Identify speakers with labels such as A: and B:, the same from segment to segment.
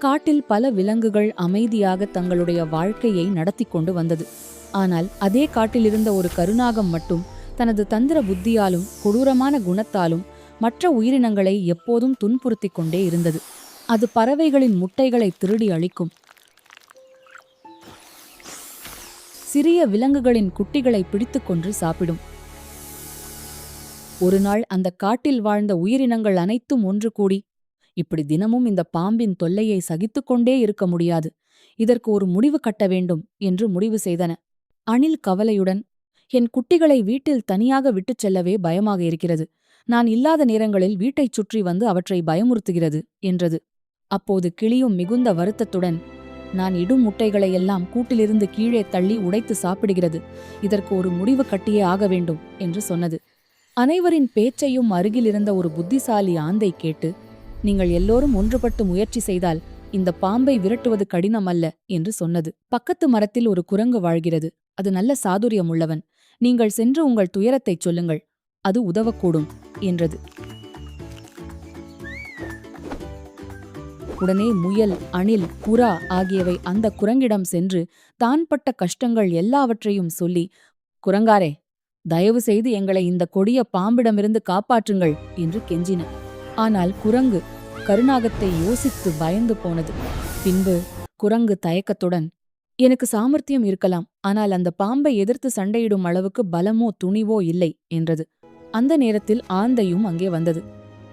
A: காட்டில் பல விலங்குகள் அமைதியாக தங்களுடைய வாழ்க்கையை நடத்தி கொண்டு வந்தது. ஆனால் அதே காட்டிலிருந்த ஒரு கருநாகம் மட்டும் தனது தந்திர புத்தியாலும் கொடூரமான குணத்தாலும் மற்ற உயிரினங்களை எப்போதும் துன்புறுத்திக் கொண்டே இருந்தது. அது பறவைகளின் முட்டைகளை திருடி அழிக்கும், சிறிய விலங்குகளின் குட்டிகளை பிடித்துக்கொன்று சாப்பிடும். ஒரு நாள் அந்த காட்டில் வாழ்ந்த உயிரினங்கள் அனைத்தும் ஒன்று கூடி, இப்படி தினமும் இந்த பாம்பின் தொல்லையை சகித்துக்கொண்டே இருக்க முடியாது, இதற்கு ஒரு முடிவு கட்ட வேண்டும் என்று முடிவு செய்தன. அணில் கவலையுடன், என் குட்டிகளை வீட்டில் தனியாக விட்டுச் செல்லவே பயமாக இருக்கிறது. நான் இல்லாத நேரங்களில் வீட்டைச் சுற்றி வந்து அவற்றை பயமுறுத்துகிறது என்றது. அப்போது கிளியும் மிகுந்த வருத்தத்துடன், நான் இடும் முட்டைகளையெல்லாம் கூட்டிலிருந்து கீழே தள்ளி உடைத்து சாப்பிடுகிறது, இதற்கு ஒரு முடிவு கட்டியே ஆக வேண்டும் என்று சொன்னது. அனைவரின் பேச்சையும் அருகிலிருந்த ஒரு புத்திசாலி ஆந்தை கேட்டு, நீங்கள் எல்லோரும் ஒன்றுபட்டு முயற்சி செய்தால் இந்த பாம்பை விரட்டுவது கடினம் அல்ல என்று சொன்னது. பக்கத்து மரத்தில் ஒரு குரங்கு வாழ்கிறது, அது நல்ல சாதுரியம் உள்ளவன், நீங்கள் சென்று உங்கள் துயரத்தைச் சொல்லுங்கள், அது உதவக்கூடும் என்றது. உடனே முயல், அணில், புறா ஆகியவை அந்த குரங்கிடம் சென்று தான் பட்ட கஷ்டங்கள் எல்லாவற்றையும் சொல்லி, குரங்காரே, தயவு செய்து எங்களை இந்த கொடிய பாம்பிடமிருந்து காப்பாற்றுங்கள் என்று கெஞ்சின. ஆனால் குரங்கு கருநாகத்தை யோசித்து பயந்து போனது. பின்பு குரங்கு தயக்கத்துடன், எனக்கு சாமர்த்தியம் இருக்கலாம், ஆனால் அந்த பாம்பை எதிர்த்து சண்டையிடும் அளவுக்கு பலமோ துணிவோ இல்லை என்றது. அந்த நேரத்தில் ஆந்தையும் அங்கே வந்தது.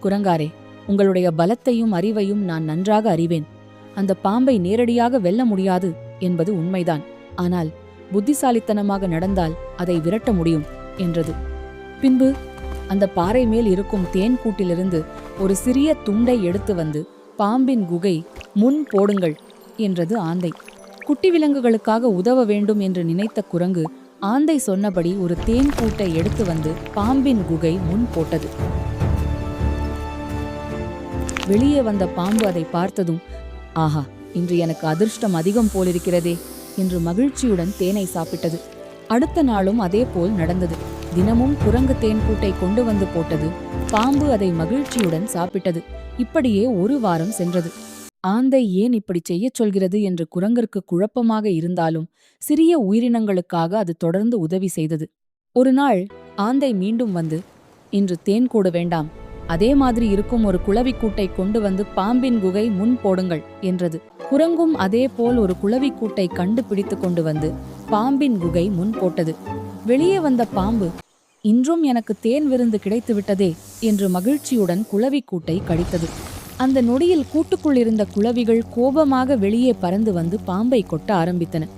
A: குரங்காரே, உங்களுடைய பலத்தையும் அறிவையும் நான் நன்றாக அறிவேன். அந்த பாம்பை நேரடியாக வெல்ல முடியாது என்பது உண்மைதான், ஆனால் புத்திசாலித்தனமாக நடந்தால் அதை விரட்ட முடியும் என்றது. பின்பு அந்த பாறை மேல் இருக்கும் தேன் கூட்டிலிருந்து ஒரு சிறிய துண்டை எடுத்து வந்து பாம்பின் குகை முன் போடுங்கள் என்றது ஆந்தை. குட்டி விலங்குகளுக்காக உதவ வேண்டும் என்று நினைத்த குரங்கு ஆந்தை சொன்னபடி ஒரு தேன் கூட்டை எடுத்து வந்து பாம்பின் குகை முன் போட்டது. வெளியே வந்த பாம்பு அதை பார்த்ததும், ஆஹா, இன்று எனக்கு அதிர்ஷ்டம் அதிகம் போலிருக்கிறதே என்று மகிழ்ச்சியுடன் தேனை சாப்பிட்டது. அடுத்த நாளும் அதே போல் நடந்தது. தினமும் குரங்கு தேன் கூட்டை கொண்டு வந்து போட்டது, பாம்பு அதை மகிழ்ச்சியுடன் சாப்பிட்டது. இப்படியே ஒரு வாரம் சென்றது. ஆந்தை ஏன் இப்படி செய்யச் சொல்கிறது என்று குரங்கிற்கு குழப்பமாக இருந்தாலும் சிறிய உயிரினங்களுக்காக அது தொடர்ந்து உதவி செய்தது. ஒரு நாள் ஆந்தை மீண்டும் வந்து, இன்று தேன் கூடு வேண்டாம், அதே மாதிரி இருக்கும் ஒரு குளவிக்கூட்டை கொண்டு வந்து பாம்பின் குகை முன் போடுங்கள் என்றது. குரங்கும் அதே போல் ஒரு குளவிக்கூட்டை கண்டுபிடித்து கொண்டு வந்து பாம்பின் குகை முன் போட்டது. வெளியே வந்த பாம்பு, இன்றும் எனக்கு தேன் விருந்து கிடைத்துவிட்டதே என்று மகிழ்ச்சியுடன் குளவிக்கூட்டை கடித்தது. அந்த நொடியில் கூட்டுக்குள் இருந்த குளவிகள் கோபமாக வெளியே பறந்து வந்து பாம்பை கொட்ட ஆரம்பித்தன.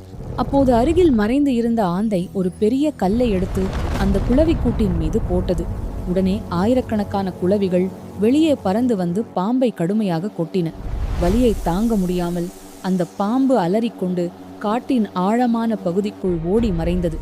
A: அப்போது அருகில் மறைந்து இருந்த ஆந்தை ஒரு பெரிய கல்லை எடுத்து அந்த குளவிக்கூட்டின் மீது போட்டது. உடனே ஆயிரக்கணக்கான குளவிகள் வெளியே பறந்து வந்து பாம்பை கடுமையாக கொட்டின. வலியை தாங்க முடியாமல் அந்த பாம்பு அலறிக்கொண்டு காட்டின் ஆழமான பகுதிக்குள் ஓடி மறைந்தது.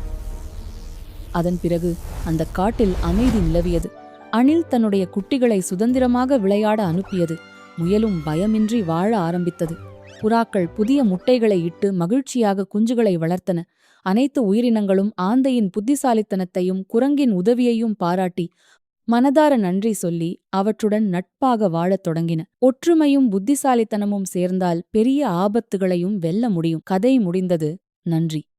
A: அதன் பிறகு அந்த காட்டில் அமைதி நிலவியது. அணில் தன்னுடைய குட்டிகளை சுதந்திரமாக விளையாட அனுப்பியது. முயலும் பயமின்றி வாழ ஆரம்பித்தது. புறாக்கள் புதிய முட்டைகளை இட்டு மகிழ்ச்சியாக குஞ்சுகளை வளர்த்தன. அனைத்து உயிரினங்களும் ஆந்தையின் புத்திசாலித்தனத்தையும் குரங்கின் உதவியையும் பாராட்டி மனதார நன்றி சொல்லி அவற்றுடன் நட்பாக வாழத் தொடங்கின. ஒற்றுமையும் புத்திசாலித்தனமும் சேர்ந்தால் பெரிய ஆபத்துகளையும் வெல்ல முடியும். கதை முடிந்தது. நன்றி.